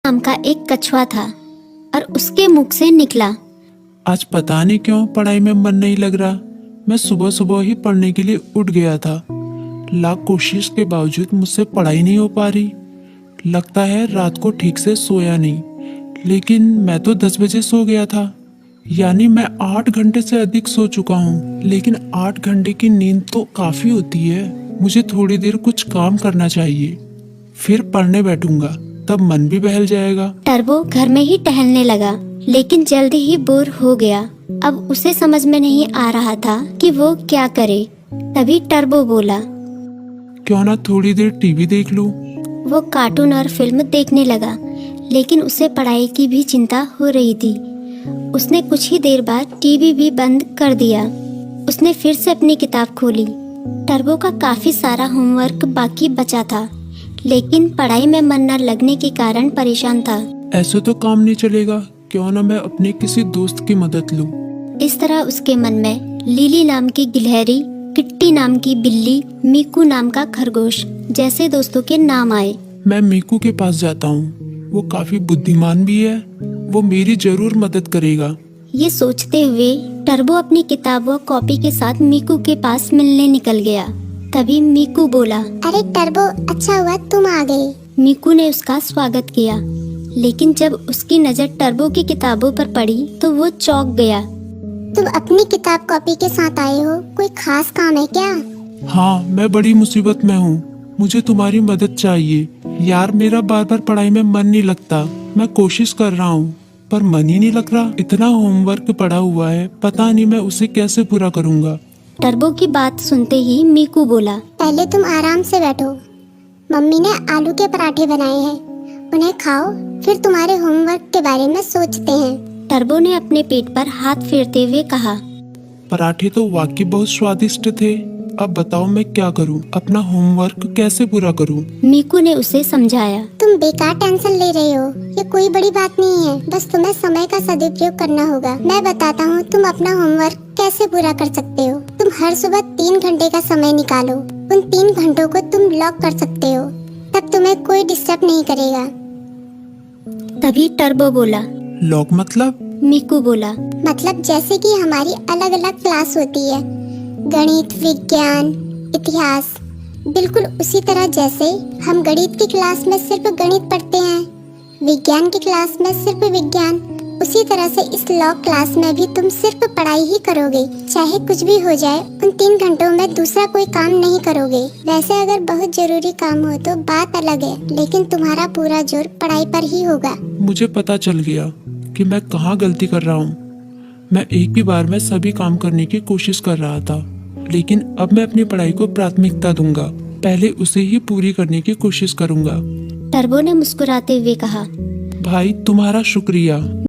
नाम का एक कछुआ था और उसके मुख से निकला, आज पता नहीं क्यों पढ़ाई में मन नहीं लग रहा। मैं सुबह सुबह ही पढ़ने के लिए उठ गया था। लाख कोशिश के बावजूद मुझसे पढ़ाई नहीं हो पा रही। लगता है रात को ठीक से सोया नहीं। लेकिन मैं तो 10 बजे सो गया था, यानी मैं 8 घंटे से अधिक सो चुका हूँ। लेकिन 8 घंटे की नींद तो काफी होती है। मुझे थोड़ी देर कुछ काम करना चाहिए, फिर पढ़ने बैठूंगा, तब मन भी बहल जाएगा। टर्बो घर में ही टहलने लगा, लेकिन जल्दी ही बोर हो गया। अब उसे समझ में नहीं आ रहा था कि वो क्या करे। तभी टर्बो बोला, क्यों ना थोड़ी देर टीवी देख लूं। वो कार्टून और फिल्म देखने लगा, लेकिन उसे पढ़ाई की भी चिंता हो रही थी। उसने कुछ ही देर बाद टीवी भी बंद कर दिया। उसने फिर से अपनी किताब खोली। टर्बो का काफी सारा होमवर्क बाकी बचा था, लेकिन पढ़ाई में मन न लगने के कारण परेशान था। ऐसे तो काम नहीं चलेगा, क्यों ना मैं अपने किसी दोस्त की मदद लूं। इस तरह उसके मन में लिली नाम की गिलहरी, किट्टी नाम की बिल्ली, मीकू नाम का खरगोश जैसे दोस्तों के नाम आए। मैं मीकू के पास जाता हूँ, वो काफी बुद्धिमान भी है, वो मेरी जरूर मदद करेगा। ये सोचते हुए टर्बो अपनी किताब व कॉपी के साथ मीकू के पास मिलने निकल गया। तभी मीकू बोला, अरे टर्बो, अच्छा हुआ तुम आ गए। मीकू ने उसका स्वागत किया, लेकिन जब उसकी नजर टर्बो की किताबों पर पड़ी तो वो चौंक गया। तुम अपनी किताब कॉपी के साथ आए हो, कोई खास काम है क्या? हाँ, मैं बड़ी मुसीबत में हूँ, मुझे तुम्हारी मदद चाहिए। यार, मेरा बार बार पढ़ाई में मन नहीं लगता। मैं कोशिश कर रहा हूँ, पर मन ही नहीं लग रहा। इतना होमवर्क पड़ा हुआ है, पता नहीं मैं उसे कैसे पूरा करूँगा। टर्बो की बात सुनते ही मीकू बोला, पहले तुम आराम से बैठो। मम्मी ने आलू के पराठे बनाए हैं, उन्हें खाओ, फिर तुम्हारे होमवर्क के बारे में सोचते हैं। टर्बो ने अपने पेट पर हाथ फेरते हुए कहा, पराठे तो वाकई बहुत स्वादिष्ट थे। अब बताओ मैं क्या करूं, अपना होमवर्क कैसे पूरा करूं? मीकू ने उसे समझाया। तुम बेकार टेंशन ले रहे हो, ये कोई बड़ी बात नहीं है, बस तुम्हें समय का सदुपयोग करना होगा। मैं बताता हूँ तुम अपना होमवर्क कैसे पूरा कर सकते हो। तुम हर सुबह 3 घंटे का समय निकालो, उन 3 घंटों को तुम लॉक कर सकते हो, तब तुम्हें कोई डिस्टर्ब नहीं करेगा। तभी टर्बो बोला, लॉक मतलब? मीकू बोला, मतलब जैसे कि हमारी अलग अलग क्लास होती है, गणित, विज्ञान, इतिहास, बिल्कुल उसी तरह जैसे हम गणित की क्लास में सिर्फ गणित पढ़ते हैं, विज्ञान की क्लास में सिर्फ विज्ञान, उसी तरह से इस लॉ क्लास में भी तुम सिर्फ पढ़ाई ही करोगे। चाहे कुछ भी हो जाए, उन 3 घंटों में दूसरा कोई काम नहीं करोगे। वैसे अगर बहुत जरूरी काम हो तो बात अलग है, लेकिन तुम्हारा पूरा जोर पढ़ाई पर ही होगा। मुझे पता चल गया कि मैं कहाँ गलती कर रहा हूँ। मैं एक ही बार में सभी काम करने की कोशिश कर रहा था, लेकिन अब मैं अपनी पढ़ाई को प्राथमिकता दूंगा। पहले उसे ही पूरी करने की कोशिश करूंगा। टर्बो ने मुस्कुराते हुए कहा, भाई, तुम्हारा शुक्रिया।